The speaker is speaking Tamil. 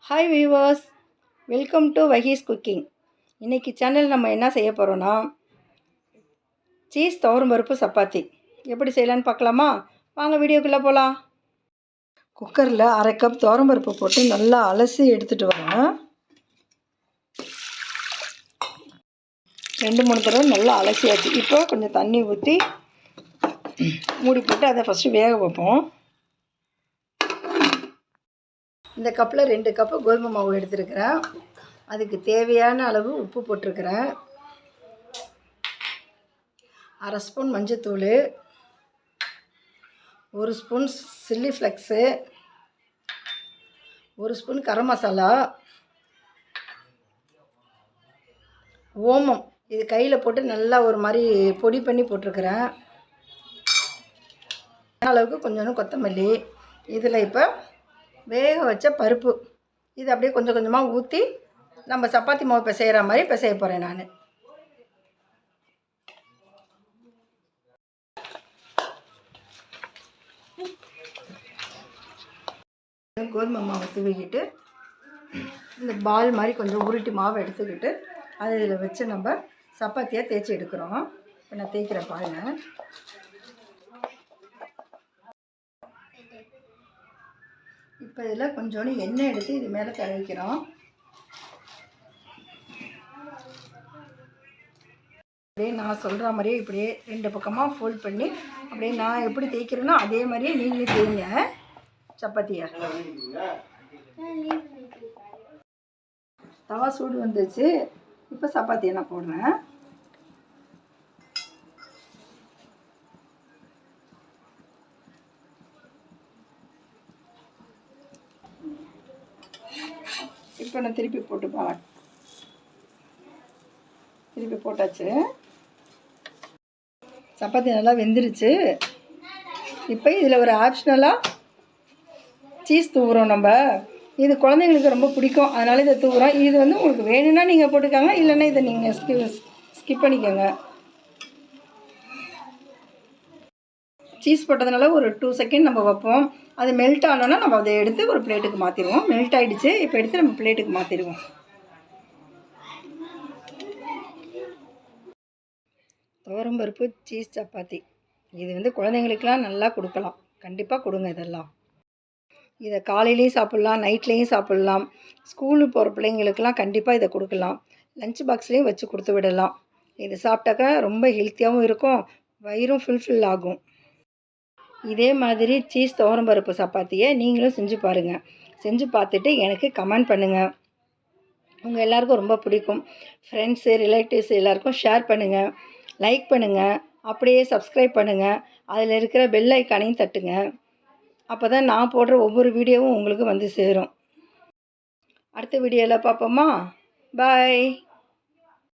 Hi viewers, welcome to வஹீஸ் cooking. இன்றைக்கி சேனல் நம்ம என்ன செய்ய போகிறோன்னா சீஸ் துவரம்பருப்பு சப்பாத்தி எப்படி செய்யலான்னு பார்க்கலாமா? வாங்க வீடியோக்குள்ளே போகலாம். குக்கரில் 1/2 கப் துவரம்பருப்பு போட்டு நல்லா அலசி எடுத்துகிட்டு வரேன். 2-3 தடவை நல்லா அலசியாச்சு. இப்போ கொஞ்சம் தண்ணி ஊற்றி மூடி போட்டு அதை ஃபஸ்ட்டு வேக வைப்போம். இந்த கப்பில் 2 கப்பு கோதுமை மாவு எடுத்துருக்கிறேன். அதுக்கு தேவையான அளவு உப்பு போட்டிருக்கிறேன். 1/2 ஸ்பூன் மஞ்சத்தூள், 1 spoon chilli flakes, 1 spoon garam masala, ஓமம் இது கையில் போட்டு நல்லா ஒரு மாதிரி பொடி பண்ணி போட்டிருக்கிறேன். அளவுக்கு கொஞ்சோண்டு கொத்தமல்லி. இதில் இப்போ வேக வச்ச பருப்பு இது அப்படியே கொஞ்சம் கொஞ்சமாக ஊற்றி நம்ம சப்பாத்தி மாவு பிசைகிற மாதிரி பிசைய போகிறேன். நான் கோதுமை மாவை தூவிக்கிட்டு இந்த பால் மாதிரி கொஞ்சம் உருட்டி மாவை எடுத்துக்கிட்டு அதை இதில் வச்சு நம்ம சப்பாத்தியாக தேய்ச்சி எடுக்கிறோம். இப்போ நான் தேய்க்கிற பாருங்க. இப்போ இதில் கொஞ்சோண்டு எண்ணெய் எடுத்து இது மேலே தடவிக்கிறோம். அப்படியே நான் சொல்கிற மாதிரியே இப்படியே 2 பக்கமாக ஃபோல்ட் பண்ணி அப்படியே நான் எப்படி தேய்க்கிறேனோ அதே மாதிரியே நீங்களும் தேய்ங்க சப்பாத்தியை. தவா சூடு வந்துச்சு. இப்போ சப்பாத்தியை நான் போடுறேன். இப்போ நான் திருப்பி போட்டுப்பேன். திருப்பி போட்டாச்சு. சப்பாத்தி நல்லா வெந்துருச்சு. இப்போ இதில் ஒரு ஆப்ஷனலாக சீஸ் தூவுறோம். நம்ம இது குழந்தைங்களுக்கு ரொம்ப பிடிக்கும், அதனால் இதை தூவுறோம். இது வந்து உங்களுக்கு வேணும்னா நீங்கள் போட்டுக்காங்க, இல்லைன்னா இதை நீங்கள் ஸ்கிப் பண்ணிக்கோங்க. சீஸ் போட்டதுனால ஒரு 2 செகண்ட் நம்ம வைப்போம். அது மெல்ட் ஆனோன்னா நம்ம அதை எடுத்து ஒரு பிளேட்டுக்கு மாற்றிடுவோம். மெல்ட் ஆகிடுச்சு. இப்போ எடுத்து நம்ம பிளேட்டுக்கு மாற்றிடுவோம். துவரம்பருப்பு சீஸ் சப்பாத்தி இது வந்து குழந்தைங்களுக்கெலாம் நல்லா கொடுக்கலாம். கண்டிப்பாக கொடுங்க. இதெல்லாம் இதை காலையிலையும் சாப்பிட்லாம், நைட்லேயும் சாப்பிட்லாம். ஸ்கூலுக்கு போகிற பிள்ளைங்களுக்கெல்லாம் கண்டிப்பாக இதை கொடுக்கலாம். லஞ்ச் பாக்ஸ்லேயும் வச்சு கொடுத்து விடலாம். இது சாப்பிட்டாக்கா ரொம்ப ஹெல்த்தியாகவும் இருக்கும், வயிறும் ஃபுல்ஃபில் ஆகும். இதே மாதிரி சீஸ் துவரம்பருப்பு சப்பாத்தியை நீங்களும் செஞ்சு பாருங்கள். செஞ்சு பார்த்துட்டு எனக்கு கமெண்ட் பண்ணுங்கள். உங்கள் எல்லாருக்கும் ரொம்ப பிடிக்கும். ஃப்ரெண்ட்ஸு, ரிலேட்டிவ்ஸ் எல்லாருக்கும் ஷேர் பண்ணுங்கள், லைக் பண்ணுங்கள், அப்படியே சப்ஸ்கிரைப் பண்ணுங்கள். அதில் இருக்கிற பெல் ஐக்கானையும் தட்டுங்க. அப்போ தான் நான் போடுற ஒவ்வொரு வீடியோவும் உங்களுக்கு வந்து சேரும். அடுத்த வீடியோவில் பார்ப்போமா? பாய்.